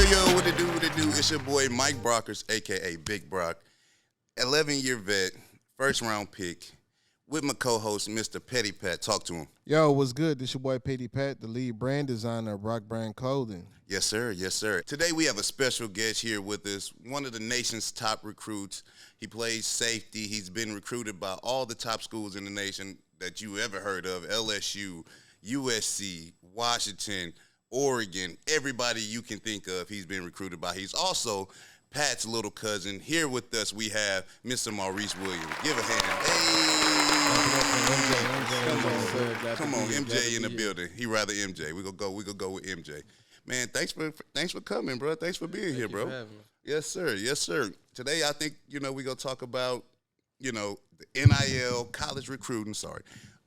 yo, what it do, what it do? It's your boy Mike Brockers, a.k.a. Big Brock, 11-year vet, first-round pick, with my co-host, Mr. Petty Pat. Talk to him. Yo, what's good? This your boy Petty Pat, the lead brand designer of Brock Brand Clothing. Yes, sir. Yes, sir. Today we have a special guest here with us, one of the nation's top recruits. He plays safety. He's been recruited by all the top schools in the nation that you ever heard of, LSU, USC, Washington, Oregon, everybody you can think of he's been recruited by. He's also Pat's little cousin. Here with us we have Mr. Maurice Williams. Give a hand. Hey! Come on, MJ in the building. He rather MJ. We gonna go with MJ. Man, thanks for coming, bro. Thanks for being here, bro. Yes, sir. Yes, sir. Today I think, we gonna talk about, the NIL college recruiting.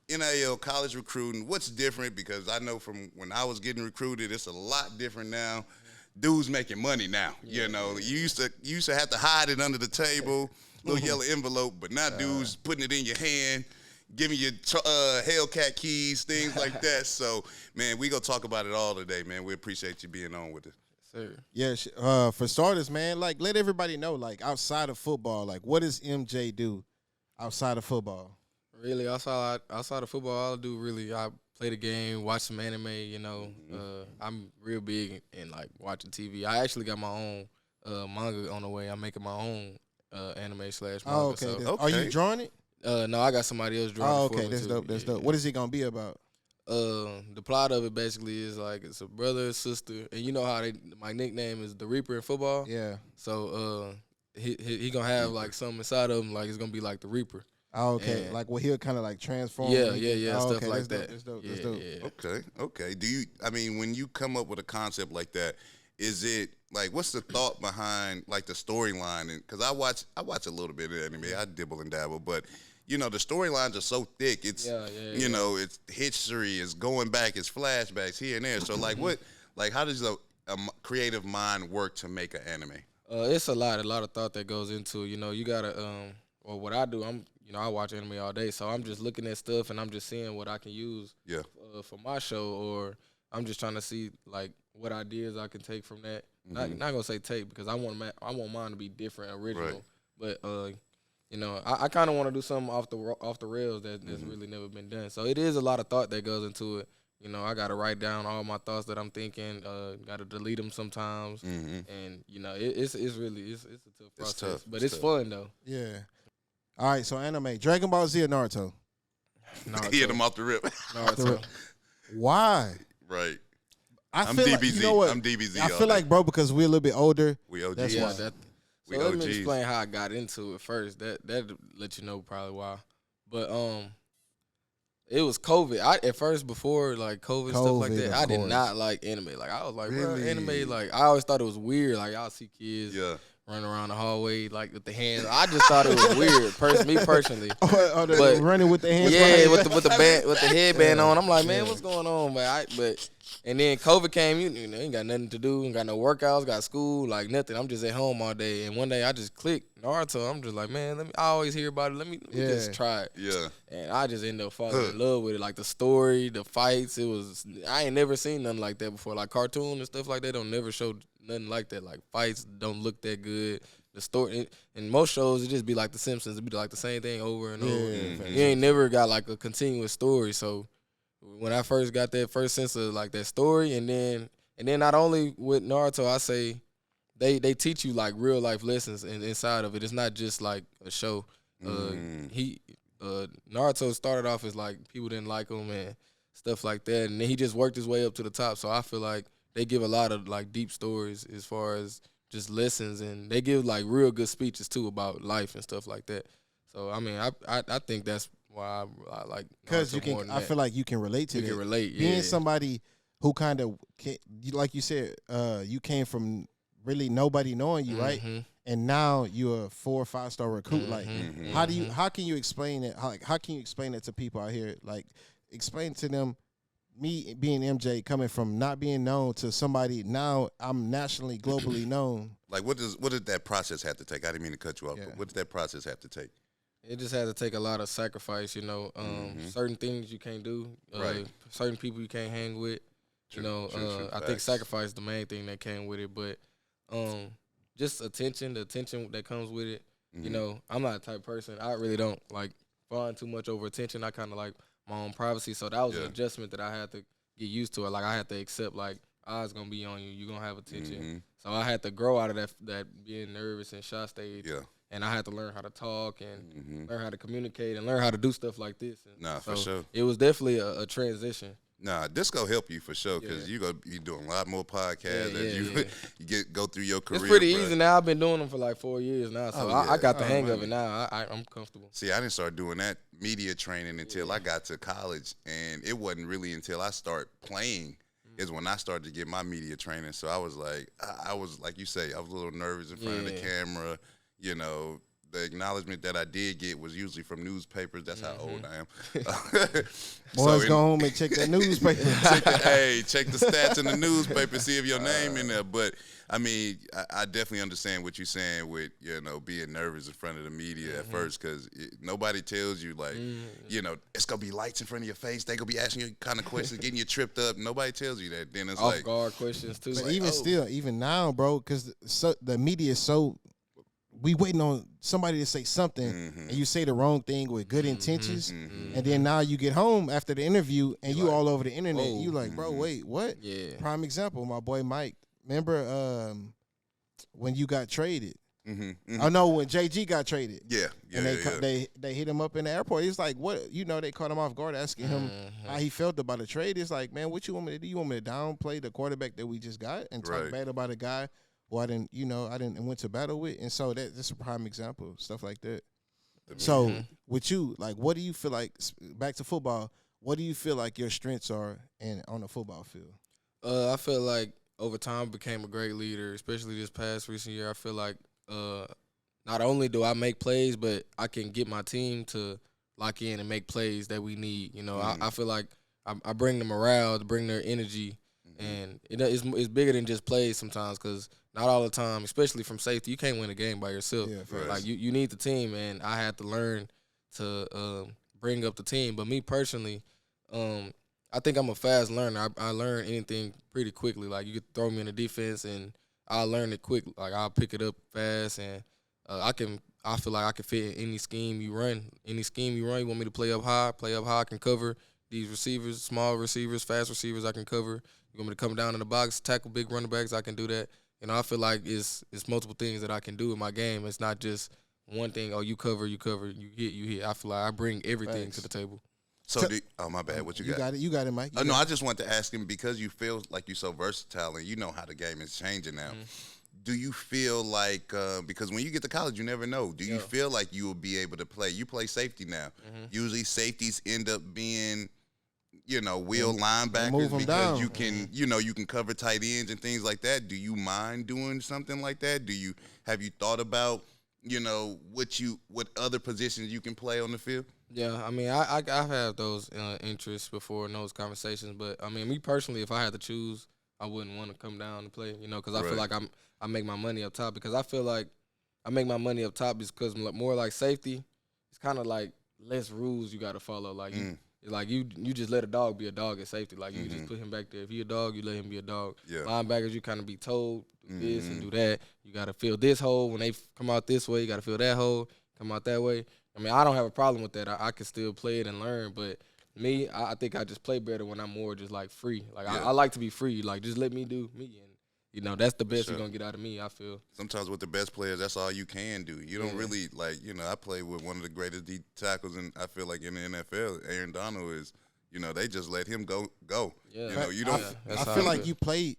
NIL college recruiting, what's different? Because I know from when I was getting recruited, it's a lot different now. Dudes making money now, You used to have to hide it under the table, little yellow envelope, but now dudes putting it in your hand, giving you Hellcat keys, things like that. So, man, we gonna talk about it all today, man. We appreciate you being on with us. Sir. Yeah, for starters, man, let everybody know, outside of football, what does MJ do outside of football? Really, outside of football, all I do really, I play the game, watch some anime. I'm real big in watching TV. I actually got my own manga on the way. I'm making my own anime / manga. Oh, okay. So. Are you drawing it? No, I got somebody else drawing. Oh, it for okay. me That's too. dope. That's dope. Yeah. What is it gonna be about? The plot of it basically is it's a brother and sister, and you know how my nickname is the Reaper in football. Yeah. So he gonna have something inside of him, it's gonna be like the Reaper. Oh, okay. And he'll kind of transform. Yeah, Oh, stuff okay. like That's that. dope. That's dope. Yeah. Okay. When you come up with a concept like that, is it what's the thought behind the storyline? Because I watch a little bit of anime, I dibble and dabble, but the storylines are so thick. It's it's history, it's going back, it's flashbacks here and there. So how does a creative mind work to make an anime? It's a lot of thought that goes into it. You gotta what I do, I watch anime all day, so I'm just looking at stuff and I'm just seeing what I can use for my show, or I'm just trying to see what ideas I can take from that. Not gonna say take, because I want mine to be different, original. Right. But I kind of want to do something off the rails that's really never been done. So it is a lot of thought that goes into it. I got to write down all my thoughts that I'm thinking. Got to delete them sometimes, and it's a tough process, but it's fun though. Yeah. All right, so anime, Dragon Ball Z or Naruto? He hit him off the rip. Naruto. Why? Right. I'm DBZ. You know what? I'm DBZ. I feel bro, because we're a little bit older. We OGs. That's why. So let me explain how I got into it first. That let you know probably why. But it was COVID. At first, before COVID stuff like that, I did not like anime. I was like, bro, anime. I always thought it was weird. Y'all see kids running around the hallway with the hands. I just thought it was weird. Me personally. But running with the hands. Yeah, with the headband on. I'm like, man, what's going on? And then COVID came. You ain't got nothing to do. Ain't got no workouts. Got school. Nothing. I'm just at home all day. And one day I just clicked Naruto. I'm just like, man, I always hear about it. Let me just try it. Yeah. And I just ended up falling in love with it. The story, the fights. I ain't never seen nothing like that before. Cartoon and stuff like that don't never show nothing like that. Fights don't look that good. The story in most shows, it just be like The Simpsons. It be the same thing over and over. Mm-hmm. You ain't never got a continuous story. So when I first got that first sense of that story, and then not only with Naruto, I say they teach you real life lessons inside of it. It's not just a show. Naruto started off as people didn't like him and stuff like that, and then he just worked his way up to the top. So I feel they give a lot of deep stories as far as just lessons, and they give real good speeches too about life and stuff like that. So I mean, I think that's why I like, because you can. I feel like you can relate to it. You can relate, being somebody who kind of, like you said, you came from really nobody knowing you, right? And now you're a 4 or 5 star recruit. How can you explain it? How can you explain it to people out here? Explain to them. Me being MJ, coming from not being known to somebody now, I'm nationally, globally known. What did that process have to take? I didn't mean to cut you off, but what did that process have to take? It just had to take a lot of sacrifice, certain things you can't do, certain people you can't hang with. True, I think sacrifice is the main thing that came with it, but Just attention, the attention that comes with it. You know, I'm not the type of person. I really don't like fawn too much over attention. I kind of like my own privacy. So that was an adjustment that I had to get used to. Like I had to accept like eyes gonna be on you. You're gonna have attention. So I had to grow out of that being nervous and shy stage. Yeah. And I had to learn how to talk and learn how to communicate and learn how to do stuff like this. And for sure. It was definitely a transition. This gonna help you for sure because you're gonna be doing a lot more podcasts as you go through your career. It's pretty easy now. I've been doing them for like 4 years now, so I got the hang of it now. I'm comfortable. See, I didn't start doing that media training until I got to college, and it wasn't really until I started playing is when I started to get my media training. So I was like you say, I was a little nervous in front of the camera, you know. The acknowledgement that I did get was usually from newspapers. That's how old I am. Boys, go home and check that newspaper. Check the stats in the newspaper, see if your name in there. But, I mean, I definitely understand what you're saying with, you know, being nervous in front of the media at first because nobody tells you, like, you know, it's going to be lights in front of your face. They going to be asking you kind of questions, getting you tripped up. Nobody tells you that. Then it's off-guard questions, too. But like, even now, bro, because the media is so – we waiting on somebody to say something, and you say the wrong thing with good intentions, and then now you get home after the interview, and you all over the internet. You like, bro, wait, what? Yeah. Prime example, my boy Mike. Remember when you got traded? I know when JG got traded. And they hit him up in the airport. He's like, what? You know, they caught him off guard asking him how he felt about the trade. It's like, man, what you want me to do? You want me to downplay the quarterback that we just got and talk bad about a guy who I didn't went to battle with? And so that's a prime example, stuff like that. So with you, like, what do you feel like, back to football, what do you feel like your strengths are on the football field? I feel like over time I became a great leader, especially this past recent year. I feel like not only do I make plays, but I can get my team to lock in and make plays that we need. You know, I feel like I bring the morale, bring their energy, and it's bigger than just plays sometimes because not all the time, especially from safety, you can't win a game by yourself. Like you need the team, and I had to learn to bring up the team. But me personally, I think I'm a fast learner. I learn anything pretty quickly. Like you could throw me in the defense, and I'll learn it quick. Like I'll pick it up fast, and I feel like I can fit in any scheme you run. Any scheme you run, you want me to play up high, I can cover these receivers, small receivers, fast receivers, I can cover. You want me to come down in the box, tackle big running backs, I can do that. You know, I feel like it's multiple things that I can do in my game. It's not just one thing. Oh, you cover, you hit. I feel like I bring everything to the table. So, my bad. What you got? You got it, Mike. No, I just wanted to ask him because you feel like you're so versatile and you know how the game is changing now. Do you feel like because when you get to college, you never know. Do you feel like you will be able to play? You play safety now. Usually, safeties end up being, you know, wheel linebackers because you can, you can cover tight ends and things like that. Do you mind doing something like that? Have you thought about, what other positions you can play on the field? Yeah, I mean, I've had those interests before in those conversations, but I mean, me personally, if I had to choose, I wouldn't want to come down and play, because I feel like I make my money up top because I feel like I make my money up top because more like safety, it's kind of like less rules you got to follow. Like you just let a dog be a dog at safety. Like you just put him back there. If he a dog, you let him be a dog. Yeah. Linebackers, you kind of be told do this and do that. You got to fill this hole when they come out this way. You got to fill that hole, come out that way. I mean, I don't have a problem with that. I can still play it and learn, but me, I think I just play better when I'm more just like free. Like I like to be free. Like just let me do me, and that's the best you're gonna get out of me. I feel sometimes with the best players, that's all you can do. You don't really I play with one of the greatest D tackles, and I feel like in the NFL, Aaron Donald is. They just let him go. Yeah. You don't. I feel like you play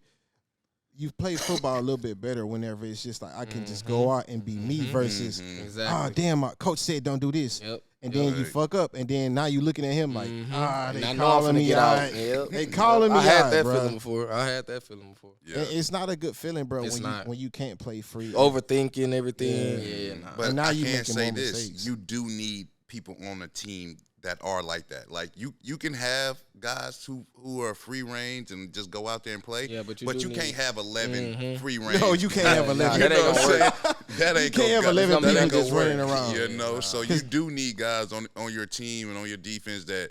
football a little bit better whenever it's just like I can just go out and be me versus oh damn, my coach said don't do this. Yep. And then you fuck up, and then now you looking at him like, they calling me out. They calling me out, I had that feeling before. Yeah. It's not a good feeling, bro, when you can't play free. Overthinking everything. But and now I can say this. Mistakes. You do need people on a team that are like that. Like you can have guys who are free range and just go out there and play. Yeah, but you can't have 11 free range. No, you can't have 11. That ain't gonna work. That ain't you can't have 11 people just running around. So you do need guys on your team and on your defense that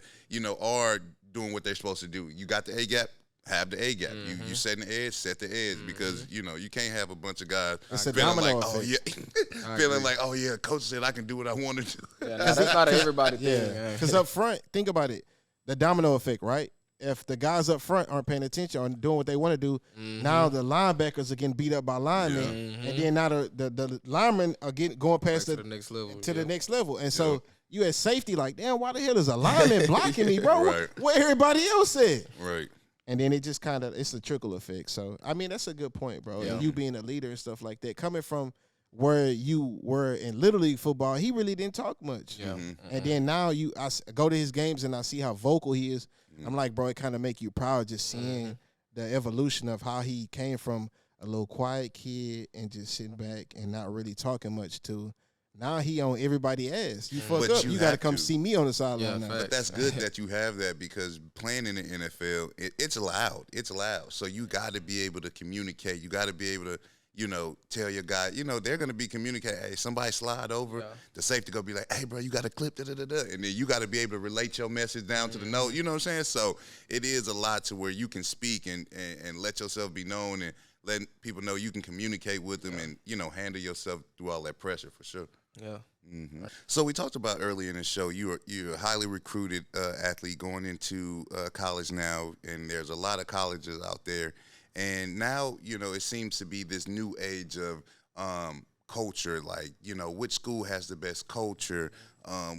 are doing what they're supposed to do. You got the A gap. have the A gap. You setting the edge, set the edge because you can't have a bunch of guys feeling like, oh yeah, feeling like, oh yeah, coach said I can do what I want to do. Yeah, that's not everybody thing. Because up front, think about it, the domino effect, right? If the guys up front aren't paying attention or doing what they want to do, now the linebackers are getting beat up by linemen, and then now the linemen are going past to the next level. The next level, and so you at safety like, damn, why the hell is a lineman blocking me, bro? Right. Where everybody else at? Right. And then it just it's a trickle effect. So I mean, that's a good point, bro. Yeah. And you being a leader and stuff like that, coming from where you were in Little League football, he really didn't talk much. Yeah. And then now I go to his games and I see how vocal he is. I'm like, bro, it kind of make you proud just seeing the evolution of how he came from a little quiet kid and just sitting back and not really talking much to now he on everybody's ass. You fuck up, you got to come see me on the sideline now. But that's good that you have that because playing in the NFL, it's allowed. It's allowed. So you got to be able to communicate. You got to be able to tell your guy, they're going to be communicating. Hey, somebody slide over. The safety going to be like, hey, bro, you got to clip, da-da-da-da. And then you got to be able to relate your message down to the note. You know what I'm saying? So it is a lot to where you can speak and let yourself be known and letting people know you can communicate with them and, handle yourself through all that pressure for sure. Yeah. Mm-hmm. So we talked about earlier in the show, you're a highly recruited athlete going into college now, and there's a lot of colleges out there. And now, it seems to be this new age of culture, like, which school has the best culture,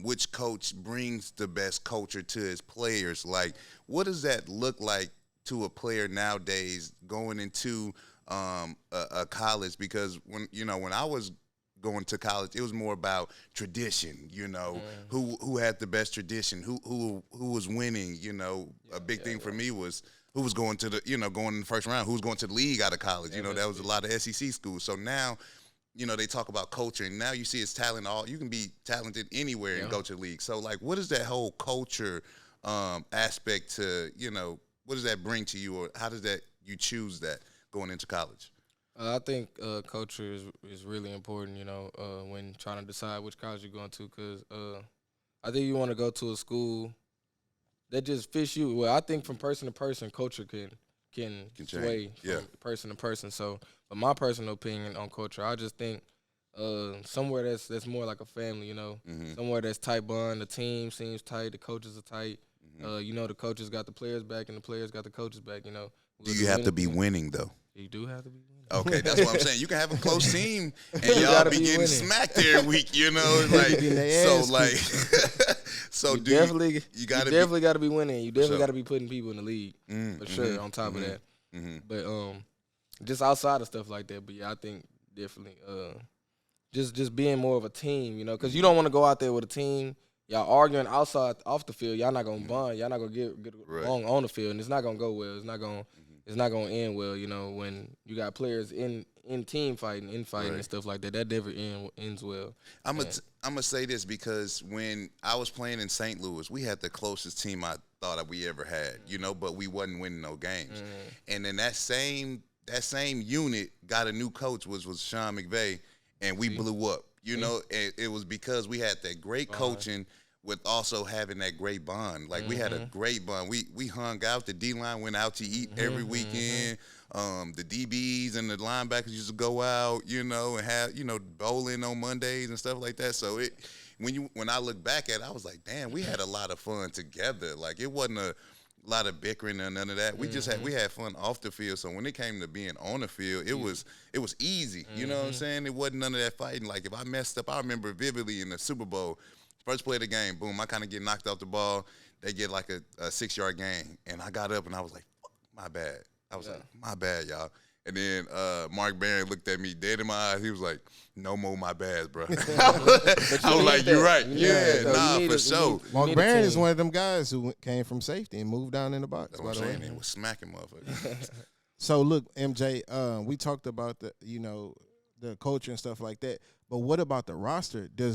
which coach brings the best culture to his players. Like, what does that look like to a player nowadays going into a college? Because when I was going to college, it was more about tradition, who had the best tradition, who was winning, a big thing for me was who was going to the, going in the first round, who was going to the league out of college. That was a lot of SEC schools. So now, they talk about culture, and now you see it's talent. You can be talented anywhere and go to the league. So, like, what is that whole culture aspect to, what does that bring to you, or how does that you choose that going into college? I think culture is really important, when trying to decide which college you're going to, because I think you want to go to a school that just fits you. Well, I think from person to person, culture can sway from person to person. So, but my personal opinion on culture, I just think somewhere that's more like a family, somewhere that's tight bond. The team seems tight. The coaches are tight. The coaches got the players back, and the players got the coaches back. Do you have to be winning though? You do have to be winning. Okay, that's what I'm saying. You can have a close team, and y'all be getting smacked every week. So you definitely got to be winning. You definitely got to be putting people in the league for sure. On top of that, but just outside of stuff like that. But yeah, I think definitely just being more of a team. Because you don't want to go out there with a team. Y'all arguing off the field. Y'all not gonna bond. Y'all not gonna get along on the field, and it's not gonna go well. It's not gonna end well. When you got players in team fighting, and stuff like that. That never ends well. I'm gonna say this because when I was playing in St. Louis, we had the closest team I thought we ever had. But we wasn't winning no games. And then that same unit got a new coach, was Sean McVay, and we blew up. And it was because we had that great coaching with also having that great bond. Like we had a great bond. We hung out. The D-line went out to eat every weekend. The DBs and the linebackers used to go out, and have, bowling on Mondays and stuff like that. So when I look back at it, I was like, damn, we had a lot of fun together. Like it wasn't a lot of bickering or none of that. We just we had fun off the field. So when it came to being on the field, it was easy. You know what I'm saying? It wasn't none of that fighting. Like if I messed up, I remember vividly in the Super Bowl, first play of the game, boom, I kind of get knocked off the ball. They get like a 6-yard gain. And I got up and I was like, fuck, my bad. I was like, my bad, y'all. And then Mark Barron looked at me dead in my eyes. He was like, no more my bads, bro. I was like, you're right. For sure. Mark Barron is one of them guys who came from safety and moved down in the box. That's what I'm saying. He was smacking motherfuckers. So, look, MJ, we talked about the culture and stuff like that. But what about the roster? Do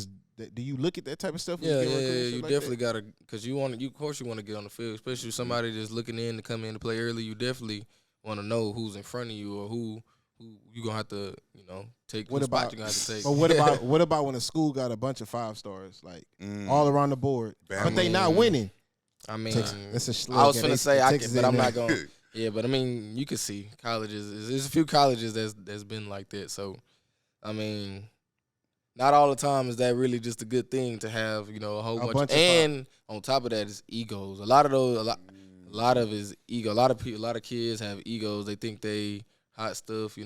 you look at that type of stuff? Yeah. You definitely got to, because of course you want to get on the field, especially somebody just looking in to come in to play early. You definitely want to know who's in front of you or who you gonna have to, take. What spot you gonna have to take? But what about when a school got a bunch of 5 stars, like all around the board, but they not winning? I mean, Texas, I was finna say but I'm not gonna. Yeah, but I mean, you can see colleges. There's a few colleges that's been like that. So, I mean, not all the time is that really just a good thing to have. A whole bunch of and on top of that is egos. A lot of is ego. A lot of kids have egos. They think they hot stuff. Yeah.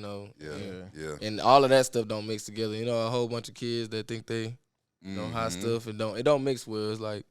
And all of that stuff don't mix together. A whole bunch of kids that think they hot stuff and it don't mix well. It's like.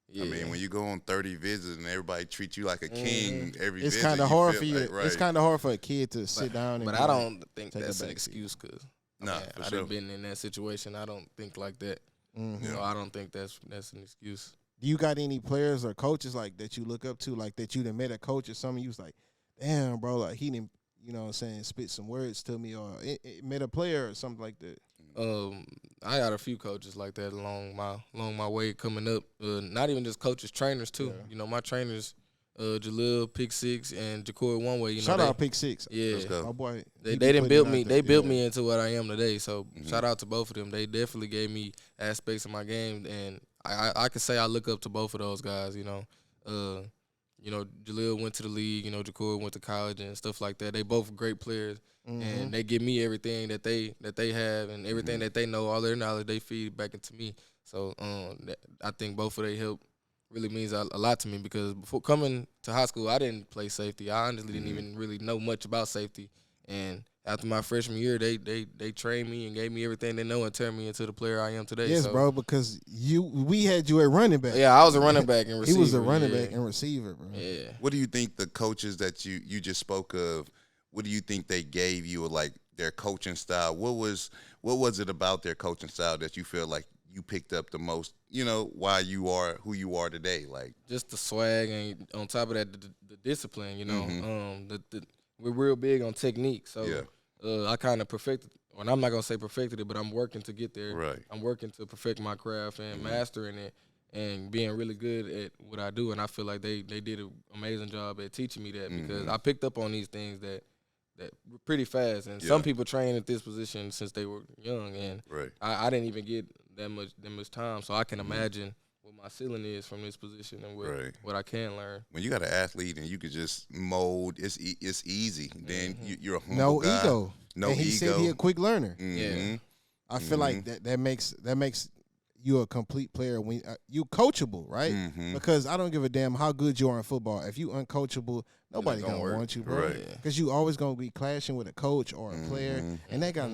Yeah. I mean, when you go on 30 visits and everybody treats you like a king every it's visit, kind of hard for you. Like, right. It's kind of hard for a kid to sit down. But I don't think that's an excuse because I've been in that situation. I don't think like that. Mm-hmm. I don't think that's an excuse. Do you got any players or coaches like that you look up to, like that you done met a coach or something? You was like, damn, bro, like he didn't, what I'm saying, spit some words to me, or it met a player or something like that. I got a few coaches like that along my way coming up. Not even just coaches, trainers too. Yeah. My trainers, Jalil, Pick Six, and Jacory One Way. Shout out Pick Six. Yeah, let's go. My boy. They didn't build me. They built me into what I am today. So shout out to both of them. They definitely gave me aspects of my game, and I can say I look up to both of those guys. Jalil went to the league. Jacory went to college and stuff like that. They both great players. And they give me everything that they have and everything that they know, all their knowledge they feed back into me. So I think both of their help really means a lot to me because before coming to high school, I didn't play safety. I honestly didn't even really know much about safety. And after my freshman year, they trained me and gave me everything they know and turned me into the player I am today. Yes, bro, because we had you at running back. Yeah, I was a running back and receiver. He was a running back and receiver, bro. Yeah. What do you think the coaches that you just spoke of, what do you think they gave you, like their coaching style? What was it about their coaching style that you feel like you picked up the most, why you are who you are today? Like just the swag, and on top of that, the discipline, we're real big on technique. So I kind of perfected, and I'm not going to say perfected it, but I'm working to get there. Right. I'm working to perfect my craft and mastering it and being really good at what I do. And I feel like they did an amazing job at teaching me that because I picked up on these things that pretty fast. And some people train at this position since they were young, and I didn't even get that much time. So I can imagine what my ceiling is from this position and what I can learn. When you got an athlete and you could just mold, it's easy. Then you're a humble guy. Ego. No and he ego. said he a quick learner. Yeah. I feel like that makes you a complete player when you coachable, right? Because I don't give a damn how good you are in football. If you uncoachable, nobody gonna want you, bro. Because you always gonna be clashing with a coach or a player, and they got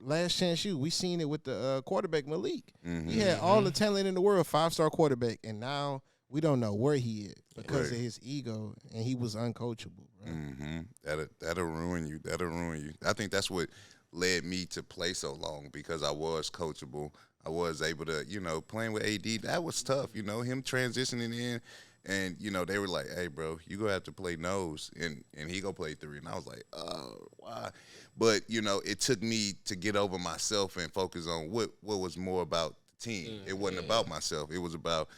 last chance we seen it with the quarterback Malik. He had all the talent in the world, 5-star quarterback, and now we don't know where he is because of his ego, and he was uncoachable. Bro. That'll ruin you. That'll ruin you. I think that's what led me to play so long because I was coachable. I was able to, playing with AD, that was tough, him transitioning in. And, they were like, hey, bro, you going to have to play nose, and he going to play 3. And I was like, oh, why? But, it took me to get over myself and focus on what was more about the team. It wasn't about myself. It was about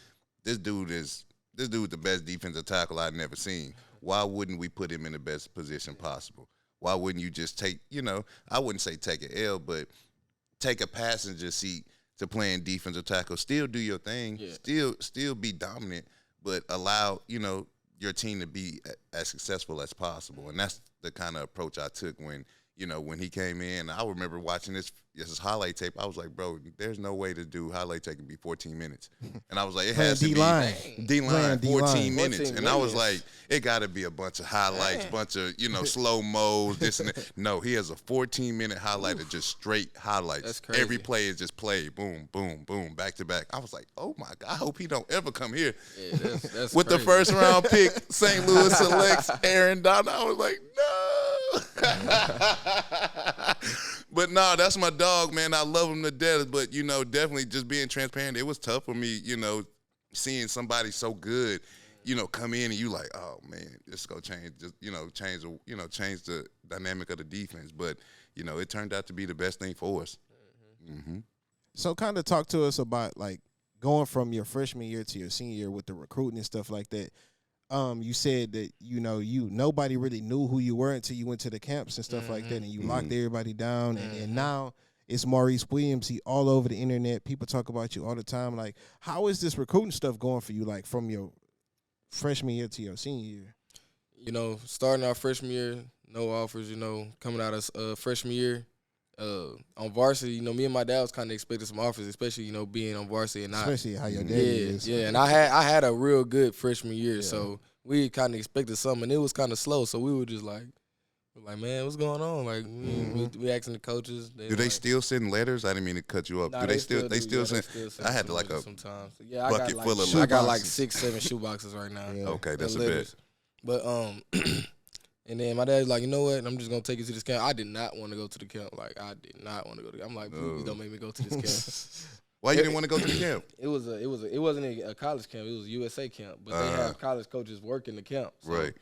this dude the best defensive tackle I'd never seen. Why wouldn't we put him in the best position possible? Why wouldn't you just take, I wouldn't say take an L, but take a passenger seat to playing defensive tackle, still do your thing, still be dominant, but allow, your team to be as successful as possible. And that's the kind of approach I took when he came in. I remember watching this highlight tape. I was like, bro, there's no way to do highlight tape and be 14 minutes. And I was like, it has to be D-line, 14 minutes. And I was like, it got to be a bunch of highlights, bunch of, slow-mos, this and that. No, he has a 14-minute highlight of just straight highlights. That's crazy. Every play is just played, boom, boom, boom, back to back. I was like, oh, my God, I hope he don't ever come here. Yeah, that's With crazy. the first-round pick, St. Louis selects Aaron Donald. I was like, no. But no, that's my dog, man. I love him to death. But, definitely just being transparent, it was tough for me, seeing somebody so good, come in and you like, oh, man, this is going to change the dynamic of the defense. But, it turned out to be the best thing for us. So kind of talk to us about, like, going from your freshman year to your senior year with the recruiting and stuff like that. You said that, nobody really knew who you were until you went to the camps and stuff like that, and you locked everybody down. And now it's Maurice Williams. He all over the internet. People talk about you all the time. Like, how is this recruiting stuff going for you, like, from your freshman year to your senior year? you know, starting our freshman year, no offers, you know, coming out of freshman year. On varsity, you know, me and my dad was kind of expecting some offers, especially, you know, being on varsity and especially how your dad is. Yeah, and I had a real good freshman year, so we kind of expected something, and it was kind of slow. So we were just like, man, what's going on? Like, we asking the coaches. Do they still send letters? I didn't mean to cut you up. Nah, do they still send? I had like a sometimes. bucket full of. I got like 6-7 shoe boxes right now. Yeah. Okay, that's a bit. But and then my dad's like, you know what? I'm just gonna take you to this camp. I did not want to go to the camp. Like, I did not want to go to. I'm like, please don't make me go to this camp. Why you didn't want to go to the camp? It wasn't a college camp. It was a USA camp, but they have college coaches working the camp. So right.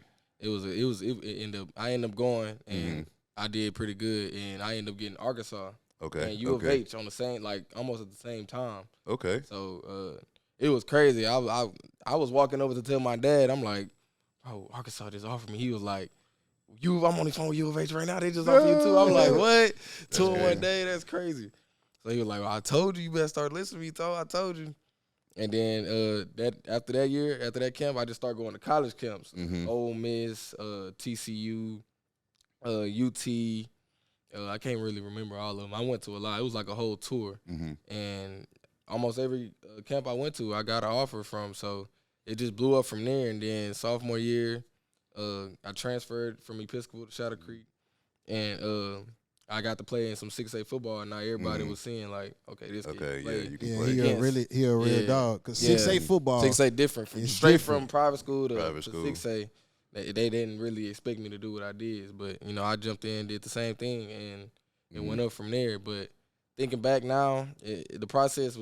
I ended up going, and I did pretty good, and I ended up getting Arkansas. Okay. And U of H on the same, like almost at the same time. Okay. So it was crazy. I was walking over to tell my dad. I'm like, oh, Arkansas just offered me. He was like, I'm on the phone with U of H right now. They just offered you too. I'm like, what? 2 in 1 day? That's crazy. So he was like, well, I told you better start listening to me. I told you. And then after that camp, I just started going to college camps. Ole Miss, TCU, UT. I can't really remember all of them. I went to a lot. It was like a whole tour. And almost every camp I went to, I got an offer from. So it just blew up from there. And then sophomore year, I transferred from Episcopal to Shadow Creek, and I got to play in some 6A football. And now everybody was seeing like, okay, this kid can play. You can play. He a real dog. Cause 6A football, 6A different, from private school to 6A. They didn't really expect me to do what I did, but you know, I jumped in, did the same thing, and it went up from there. But thinking back now, the process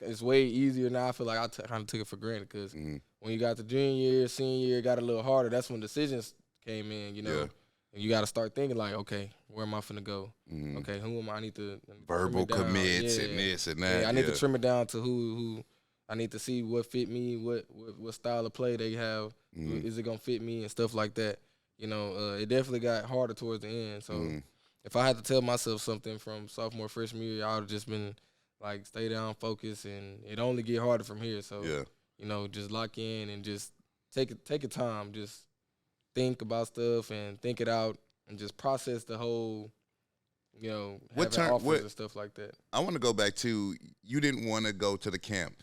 it's way easier now. I feel like I kind of took it for granted because when you got the junior year, senior year, it got a little harder. That's when decisions came in, you know. Yeah. And you got to start thinking like, okay, where am I finna go? Okay, who am I? I need to verbal commits and this and that. Yeah, I need to trim it down to who. I need to see what fit me, what style of play they have. Is it gonna fit me and stuff like that? You know, it definitely got harder towards the end. So if I had to tell myself something from sophomore, freshman year, I would have just been like, stay down, focus, and it only get harder from here. So you know, just lock in and just take your time. Just think about stuff and think it out and just process the whole, you know, offers and stuff like that. I want to go back to, you didn't want to go to the camp.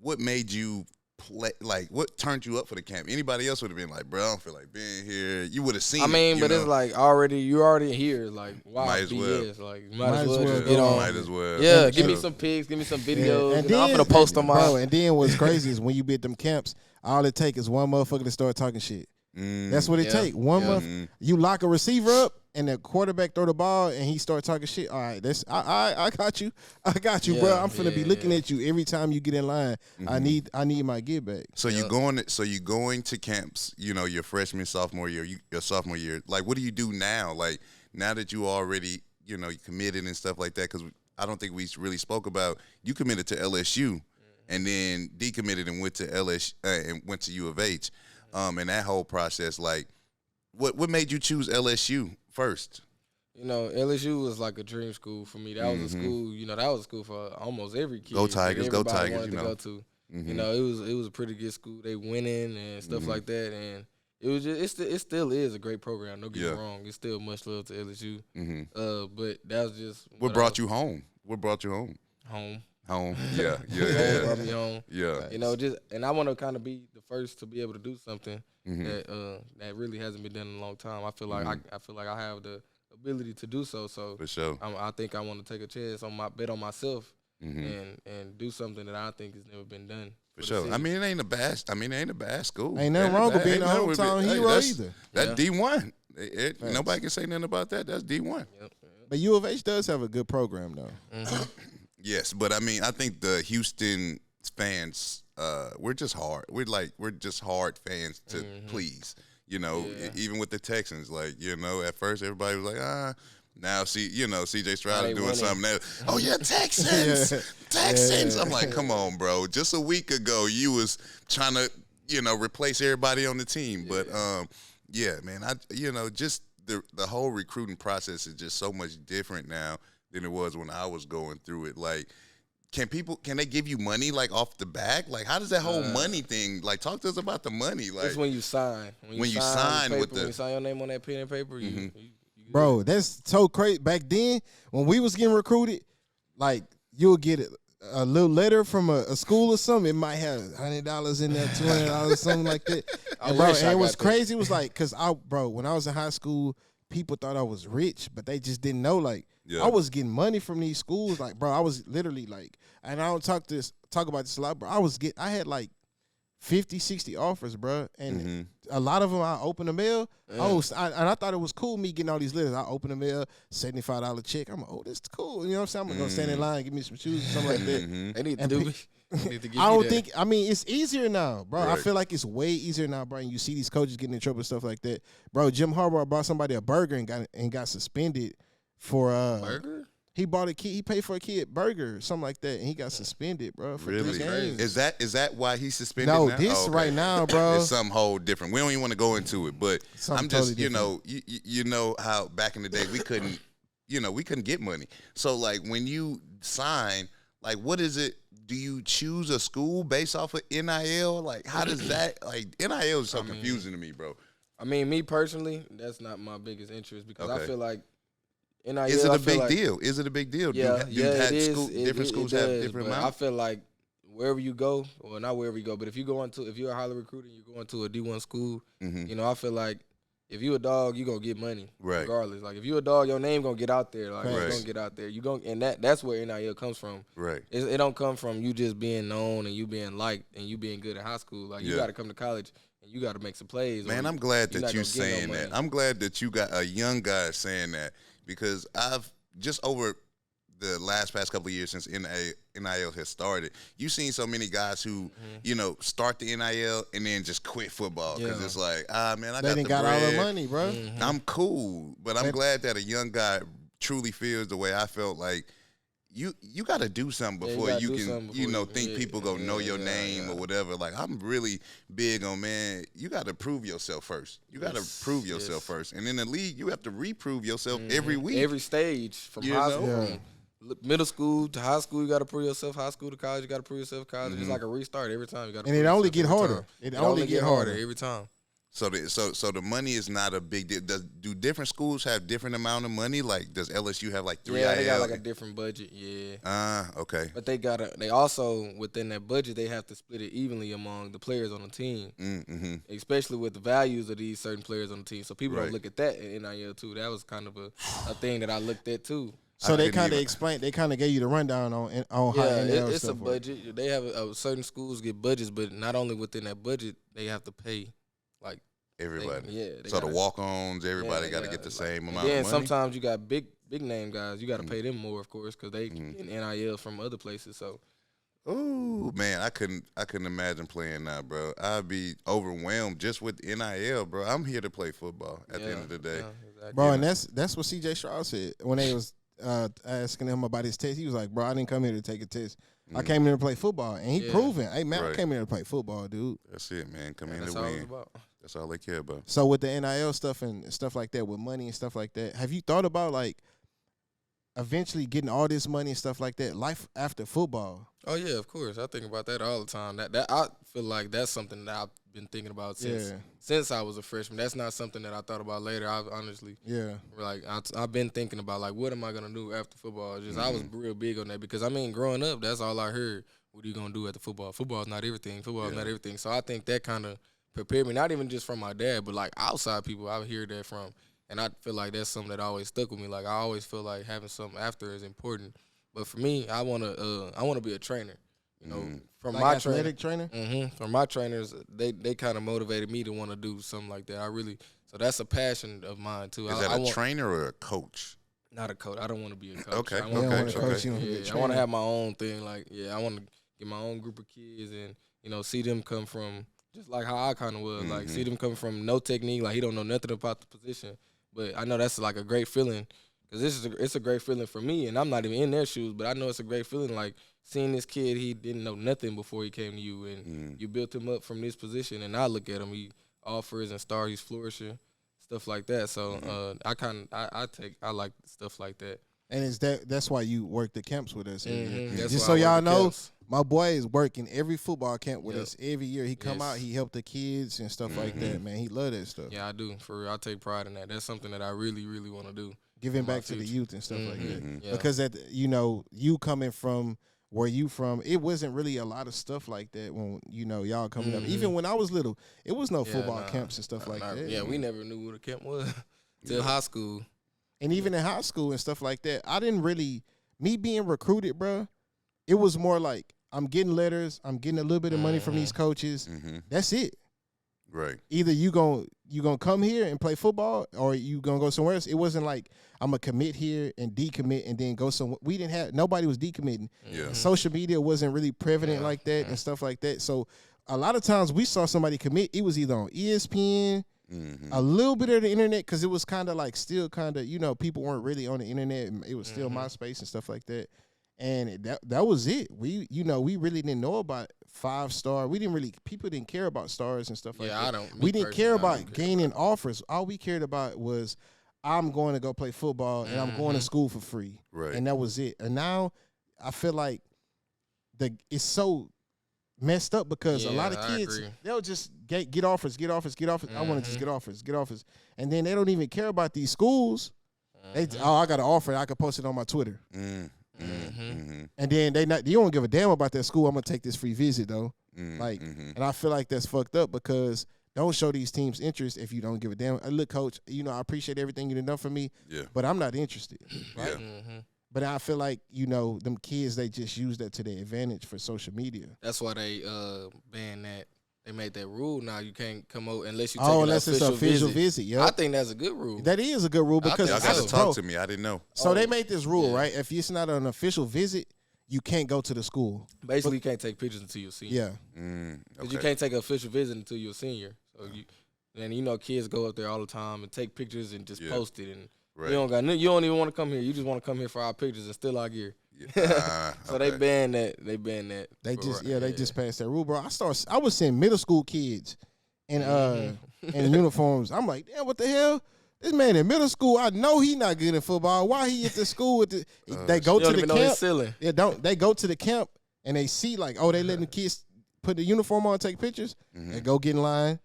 What made you play? Like, what turned you up for the camp? Anybody else would have been like, bro, I don't feel like being here. You would have seen it. I mean, but it's like you're already here. Like, wow, might as well. Like, might as well just get on. Might as well. Yeah, give me some pics, give me some videos. And then, I'm gonna post them out. And then what's crazy is when you be at them camps, all it take is one motherfucker to start talking shit. That's what it take. One month, you lock a receiver up, and the quarterback throw the ball, and he start talking shit. All right, I got you. I got you, bro. I'm finna be looking at you every time you get in line. I need my get back. So you going to camps, you know, your freshman, sophomore year, your sophomore year. Like, what do you do now? Like, now that you already, you know, you committed and stuff like that, because I don't think we really spoke about, you committed to LSU and then decommitted and went to and went to U of H. And that whole process, like, what made you choose LSU first? You know, LSU was like a dream school for me. That was a school, you know, that was a school for almost every kid. Go Tigers, go Tigers, wanted you know. To go to. You know, it was a pretty good school. They winning and stuff like that, and it was just it still is a great program. Don't get me wrong. It's still much love to LSU. But that was just what brought you home. What brought you home? Home. Yeah. Brought me home. Yeah. You know, and I want to kind of be the first to be able to do something that really hasn't been done in a long time. I feel like I have the ability to do so. So for sure, I think I want to take a chance on bet on myself and do something that I think has never been done. For sure. I mean, it ain't a bad school. Ain't nothing wrong with being a hometown hero either. That's D1. Nobody can say nothing about that. That's D1. Yep. But U of H does have a good program though. Yes, but I mean, I think the Houston fans, we're just hard. We're just hard fans to please. You know, even with the Texans, like, you know, at first everybody was like, now CJ Stroud is doing something else. Oh yeah, Texans, Texans. I'm like, come on, bro. Just a week ago, you was trying to, you know, replace everybody on the team. But man, just the whole recruiting process is just so much different now than it was when I was going through it. Like, can they give you money like off the back? Like, how does that whole money thing? Like, talk to us about the money. Like, it's when you sign. When you sign when you sign your name on that pen and paper, you bro, that's so crazy. Back then, when we was getting recruited, like you'll get a little letter from a school or something. It might have $100 in there, $200, something like that. And bro, and it was crazy. It was like, cause when I was in high school, people thought I was rich, but they just didn't know. Like, I was getting money from these schools. Like, bro, I was literally like, and I don't talk about this a lot, bro. I had like 50, 60 offers, bro. And a lot of them, I opened the mail. And I thought it was cool me getting all these letters. I opened the mail, $75 check. I'm like, oh, this is cool. You know what I'm saying? I'm going to go stand in line, give me some shoes or something like that. They need to do me. It's easier now, bro. Right. I feel like it's way easier now, bro. And you see these coaches getting in trouble and stuff like that. Bro, Jim Harbaugh bought somebody a burger and got suspended for burger? He bought a kid. He paid for a kid burger, something like that, and he got suspended, bro. For 3 games. Is that why he's suspended? No, now? this right now, bro. It's something whole different. We don't even want to go into it, but I'm just, totally you know how back in the day we couldn't, we couldn't get money. So like when you sign, like what is it? Do you choose a school based off of NIL? Like how does that? Like NIL is so confusing to me, bro. I mean, me personally, that's not my biggest interest because I feel like. NIL, is it a big deal? Is it a big deal? Yeah, it is. Different schools have different amounts. I feel like wherever you go, well, not wherever you go, but if you're a highly recruited, you're going to a D1 school, I feel like if you a dog, you gonna get money, regardless. Like if you a dog, your name gonna get out there. Like it's gonna get out there. And that's where NIL comes from. Right. It don't come from you just being known and you being liked and you being good at high school. Like you got to come to college. And you got to make some plays. Man, I'm glad that you're saying that. I'm glad that you got a young guy saying that. Because I've just over the past couple of years since NIL has started, you've seen so many guys who, start the NIL and then just quit football because it's like, man, I got the bread. All the money, bro. I'm cool, but I'm glad that a young guy truly feels the way I felt. Like you got to do something before you can, think people gonna know your name or whatever. Like I'm really big on, man, you got to prove yourself first. You got to prove yourself first, and in the league, you have to reprove yourself every week, every stage from high school. Middle school to high school, you got to prove yourself. High school to college, you got to prove yourself. College, it's like a restart every time. You got to, and it only get harder. It only get harder every time. So the money is not a big deal. Do different schools have different amount of money? Like does LSU have like 3 IL? Yeah, they got like a different budget. Yeah. Okay. But they also within that budget they have to split it evenly among the players on the team. Especially with the values of these certain players on the team. So people don't look at that in NIL too. That was kind of a thing that I looked at too. So they kind of explained. They kind of gave you the rundown on how NIL it's stuff a budget. They have certain schools get budgets, but not only within that budget, they have to pay. Like everybody, so the walk-ons, everybody got to get the same amount of money. Yeah, sometimes you got big name guys. You got to pay them more, of course, because they get NIL from other places. So, oh man, I couldn't imagine playing now, bro. I'd be overwhelmed just with NIL, bro. I'm here to play football at the end of the day, exactly. Bro. And that's what CJ Stroud said when they was asking him about his test. He was like, bro, I didn't come here to take a test. I came here to play football, and he proven, hey man, I came here to play football, dude. That's it, man. Come here to win. That's all they care about. So with the NIL stuff and stuff like that, with money and stuff like that, have you thought about like eventually getting all this money and stuff like that, life after football? Oh yeah, of course. I think about that all the time. That I feel like that's something that I've been thinking about since I was a freshman. That's not something that I thought about later. I've honestly, I've been thinking about like what am I gonna do after football? Just I was real big on that because I mean growing up, that's all I heard. What are you gonna do after football? Football's not everything. Football's not everything. So I think that kind of prepared me, not even just from my dad, but like outside people I hear that from. And I feel like that's something that always stuck with me. Like I always feel like having something after is important. But for me, I wanna be a trainer. You know, from like my athletic trainer. From my trainers, they kind of motivated me to want to do something like that. So that's a passion of mine too. Is that a trainer or a coach? Not a coach. I don't want to be a coach. Okay. I want to have my own thing. Like I want to get my own group of kids and see them come from just like how I kind of was. Like see them come from no technique. Like he don't know nothing about the position. But I know that's like a great feeling because it's a great feeling for me, and I'm not even in their shoes. But I know it's a great feeling, like seeing this kid. He didn't know nothing before he came to you, and you built him up from this position. And I look at him, he offers and stars, he's flourishing, stuff like that. So I like stuff like that. And that's why you work the camps with us. Mm-hmm. Just so y'all know, my boy is working every football camp with us every year. He come out, he help the kids and stuff like that, man. He love that stuff. Yeah, I do. For real, I take pride in that. That's something that I really, really want to do. Giving back to the youth and stuff like that. Yeah. Because you coming from where you from, it wasn't really a lot of stuff like that when y'all coming up. Even when I was little, it was no football camps and stuff like that. Yeah, we never knew what a camp was till high school. And even in high school and stuff like that, I didn't really me being recruited, bro. It was more like I'm getting letters, I'm getting a little bit of money from these coaches. That's it. Right. Either you gonna come here and play football, or you gonna go somewhere else. It wasn't like I'm gonna commit here and decommit and then go somewhere. We didn't have nobody was decommitting. Yeah. Social media wasn't really prevalent like that and stuff like that. So a lot of times we saw somebody commit. It was either on ESPN, a little bit of the internet, because it was kind of like still kind of people weren't really on the internet. It was still MySpace and stuff like that. And that was it. We really didn't know about 5-star. People didn't care about stars and stuff like that. We didn't care about gaining offers. All we cared about was I'm going to go play football and I'm going to school for free. Right. And that was it. And now I feel like it's so messed up because a lot of kids, they'll just get offers. I want to just get offers. And then they don't even care about these schools. I got an offer. I could post it on my Twitter. And then you don't give a damn about that school. I'm gonna take this free visit though. And I feel like that's fucked up because don't show these teams interest if you don't give a damn. Look, coach, I appreciate everything you've done for me, but I'm not interested. Right? But I feel like them kids, they just use that to their advantage for social media. That's why they banned that. They made that rule now. You can't come out unless you unless it's an official visit. Yeah, I think that's a good rule. That is a good rule because y'all got to talk to me. I didn't know. So they made this rule, right? If it's not an official visit, you can't go to the school. Basically, you can't take pictures until you're a senior. Yeah, because you can't take an official visit until you're a senior. So kids go up there all the time and take pictures and just post it, and you don't even want to come here. You just want to come here for our pictures and steal our gear. So they banned that. They just passed that rule, bro. I was seeing middle school kids in uniforms. I'm like, damn, what the hell? This man in middle school, I know he not good in football. Why he at the school with the? They go to the camp. They go to the camp and they see like, they letting the kids put the uniform on and take pictures. They go get in line.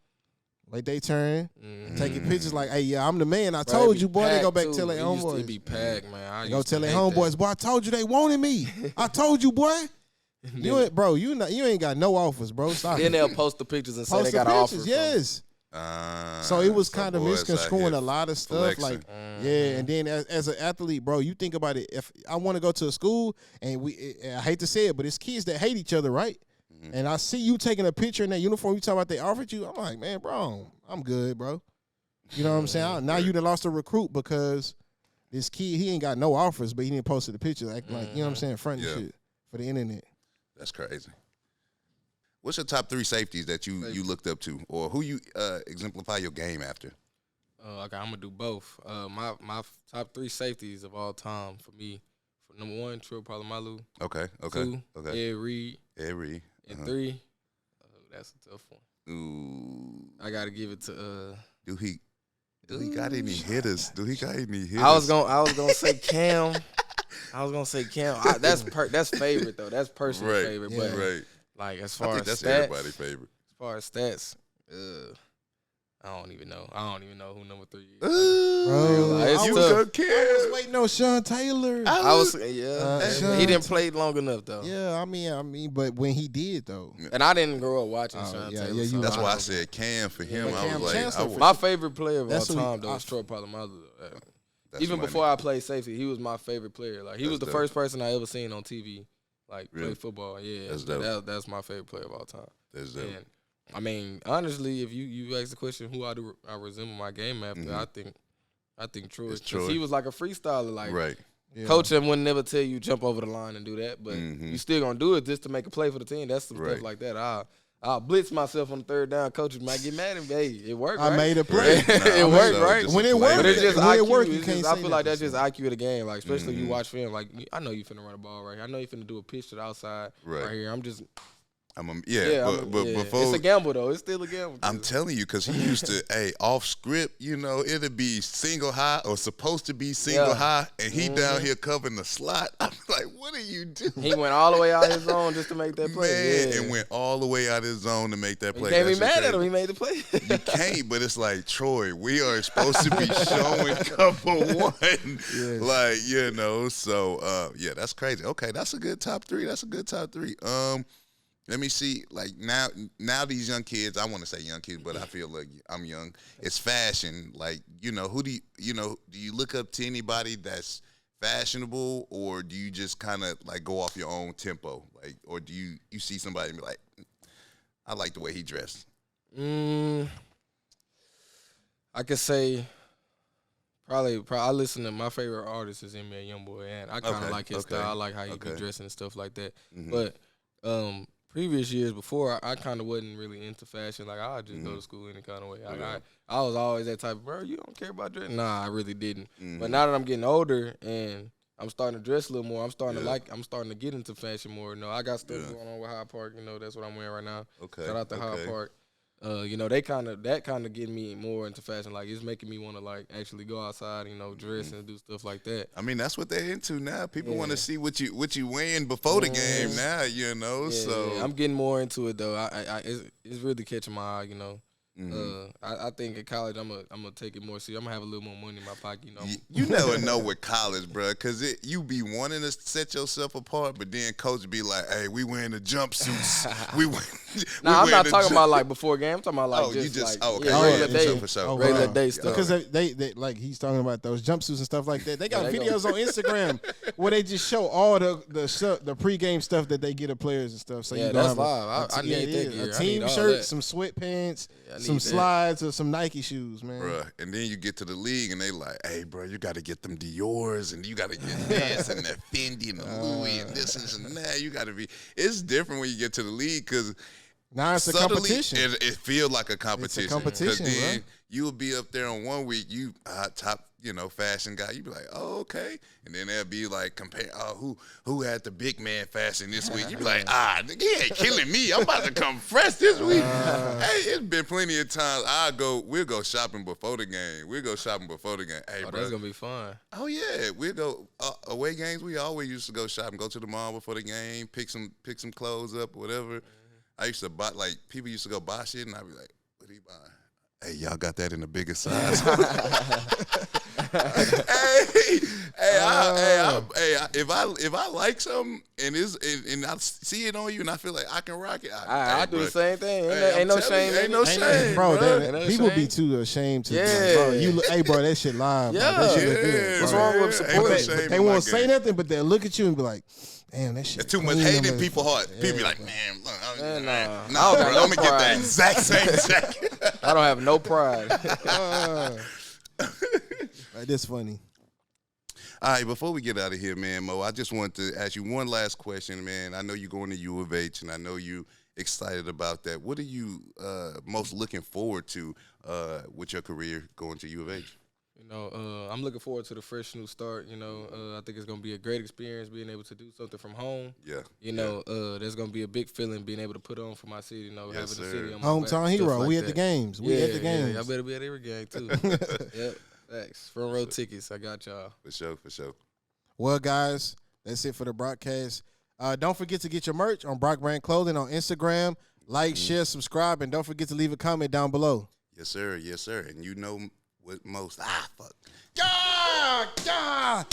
Wait they turn, taking pictures like, hey, I'm the man. I told you, boy. They go back tell their homeboys. It be packed, man. They go tell their homeboys, boy, I told you they wanted me. I told you, boy. You ain't got no offers, bro. Stop. Then they'll post the pictures and say they got offers. Yes. So it was kind of misconstruing a lot of stuff. Flexing. And then as an athlete, bro, you think about it. If I want to go to a school, and I hate to say it, but it's kids that hate each other, right? And I see you taking a picture in that uniform. You talking about they offered you? I'm like, man, bro, I'm good, bro. You know what I'm saying? Now you done lost a recruit because this kid, he ain't got no offers, but he didn't post the picture. Like, you know what I'm saying? Front and shit for the internet. That's crazy. What's your top 3 safeties that you looked up to, or who you exemplify your game after? Okay, I'm gonna do both. My top 3 safeties of all time for me. For number 1, Trill Palomalu. Okay. 2, Ed Reed. And 3, that's a tough one. Ooh. I gotta give it to Do he got any hitters? I was gonna say Cam. That's favorite though. That's personal favorite. But like as far as that's stats, everybody's favorite. As far as stats, I don't even know who number 3 is. I was waiting on Sean Taylor. He didn't play long enough though. Yeah, I mean, but when he did though, and I didn't grow up watching Sean Taylor. So that's why I said Cam for him. I was like, my favorite player of all time though is Troy Polamalu. Even before I played safety, he was my favorite player. Like he was the first person I ever seen on TV play football. Yeah, that's my favorite player of all time. That's dope. And, I mean, honestly, if you ask the question who I resemble my game after, I think Troy. Because he was like a freestyler. Like, coach him would never tell you jump over the line and do that, but you still gonna do it just to make a play for the team. That's some stuff like that. I'll blitz myself on the 3rd down. Coaches might get mad at me. Hey, it worked. Right? I made a play. It worked, right? When it worked, but it's just IQ. It worked, you can't I say feel like that's nothing. just IQ of the game. Like especially you watch film. Like I know you finna run a ball right here. I know you finna do a pitch to the outside right here. but before it's a gamble though. It's still a gamble. I'm telling you, because he used to, off script, it'd be single high or supposed to be single high, and he down here covering the slot. I'm like, what are you doing? He went all the way out his zone just to make that play. Man, and went all the way out his zone to make that play. You can't be mad at him. He made the play. You can't, but it's like, Troy, we are supposed to be showing cover one. Yes. Like, so, that's crazy. Okay, that's a good top three. Let me see, like now these young kids, I want to say young kids, but I feel like I'm young. It's fashion. Like, who do you look up to anybody that's fashionable, or do you just kind of like go off your own tempo? Like, or do you see somebody and be like, I like the way he dressed? I could say probably I listen to, my favorite artist is NBA Youngboy, and I kind of like his style. I like how he be dressing and stuff like that. Mm-hmm. But previous years before, I kind of wasn't really into fashion. Like, I just go to school any kind of way. I was always that type of, bro, you don't care about dress? Nah, I really didn't. Mm-hmm. But now that I'm getting older and I'm starting to dress a little more, I'm starting to get into fashion more. I got stuff going on with Hyde Park. That's what I'm wearing right now. Okay. Shout out to Hyde Park. That kind of getting me more into fashion. Like, it's making me want to like actually go outside, dress and do stuff like that. I mean, that's what they're into now. People want to see what you wearing before the game now, Yeah, so I'm getting more into it though. It's really catching my eye, I think in college I'm gonna take it more serious. I'm gonna have a little more money in my pocket. You never know with college, bro, because you be wanting to set yourself apart, but then coach be like, "Hey, we wearing the jumpsuits." I'm not talking about like before game. I'm talking about like regular day, for sure. Regular day stuff. Because they like he's talking about those jumpsuits and stuff like that. They got videos on Instagram where they just show all the pregame stuff that they get of players and stuff. So that's live. I need a team shirt, some sweatpants, some slides, or some Nike shoes, man. Bruh. And then you get to the league and they like, hey, bro, you got to get them Dior's and you got to get this and that Fendi and the Louis and this and that. You got to be. It's different when you get to the league because now it's a competition. It feels like a competition. It's a competition, then you'll be up there on one week, you top, fashion guy. You be like, oh, okay. And then they'll be like, compare, who had the big man fashion this week? You be like, he ain't killing me. I'm about to come fresh this week. Hey, it's been plenty of times we'll go shopping before the game. Hey, bro. That's going to be fun. Oh, yeah. We'll go away games. We always used to go shopping, go to the mall before the game, pick some clothes up or whatever. I used to buy, like, people used to go buy shit, and I'd be like, what are you buying? Hey, y'all got that in the bigger size? If I like something and I see it on you and I feel like I can rock it, I do the same thing. Ain't no shame. Ain't no shame, bro. People be too ashamed to. Hey, bro, that shit live. Yeah, bro. That shit look good. What's wrong with support? They won't say nothing, but they'll look at you and be like, damn, that shit. It's too much hate in people's heart. People be like, man, look, I'm gonna get that exact same jacket. I don't have no pride. That's funny. All right, before we get out of here, man, Mo, I just want to ask you one last question, man. I know you're going to U of H, and I know you excited about that. What are you most looking forward to with your career going to U of H? I'm looking forward to the fresh new start. I think it's going to be a great experience being able to do something from home. Yeah. There's going to be a big feeling being able to put on for my city, having the city on my hometown back, hero. Like we that. At the games. We at the games. I better be at every game, too. Yep. Thanks. Front row tickets. I got y'all. For sure. Well, guys, that's it for the BrockCast. Don't forget to get your merch on Brock Brand Clothing on Instagram. Like, share, subscribe, and don't forget to leave a comment down below. Yes, sir. And you know what most. Fuck. Yeah!